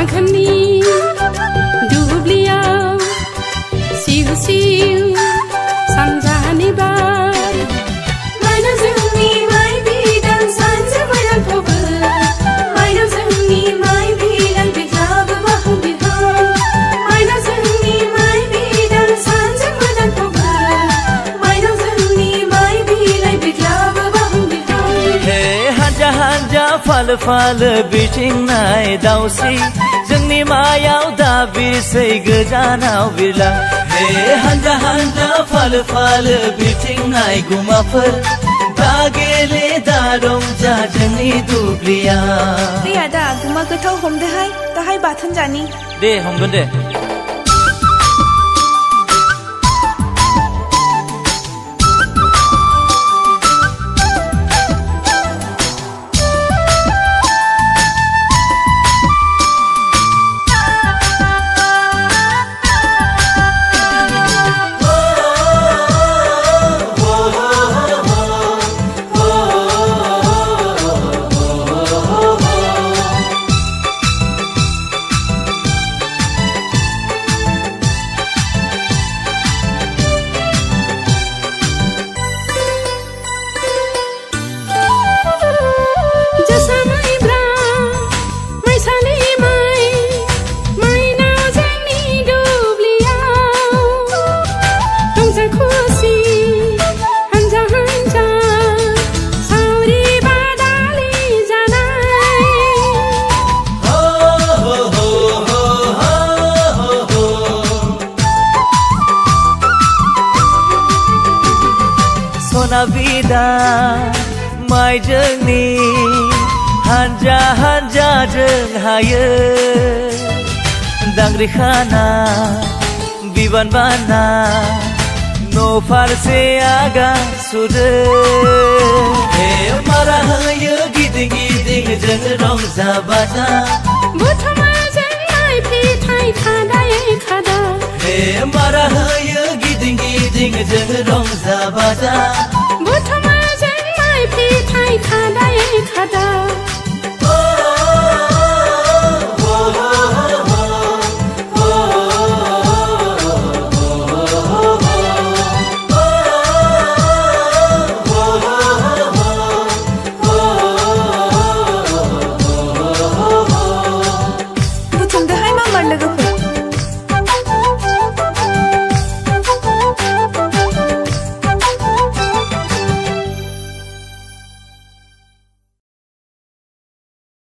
आघोननि दुब्लियाव सिउ सिउ सानजानि बार माइनाव जोंनि माइ बिदां सानजा मोनांखौबो माइनाव जोंनि माइ बिदां बिखाबो बाहु बिहाव माइनाव जोंनि माइ बिदां सानजा मोनांखौबो माइनाव जोंनि माइ बिलाइ बिखाबो बाहु बिहाव हे हानजा हानजा फालो फालो बिथिंनाय दाउस्रि जोंनि मायाव दा बिरसै गोजानाव बिरलां हे हानजा हानजा फालो फालो बिथिंनाय गुमाफोर दा गेले दा रंजा जोंनि दुब्लियाव दे आदा गुमा गोथाव हमदोहाय दाहाय बाथोन जानि दे हमगोन दे बिदा माइ जोंनि हानजा हानजा जों हायो दांग्रि खाना बिबान बाना न' फारसे आगान सुरो हे मारा होयो गिदिं गिदिं जों रंजा बाजा बुथुमा जों माइ फिथाइ खादायै खादा हे मारा होयो गिदिं गिदिं जों रंजा बाजा बुथुमा जों माइ फिथाइ खादायै खादा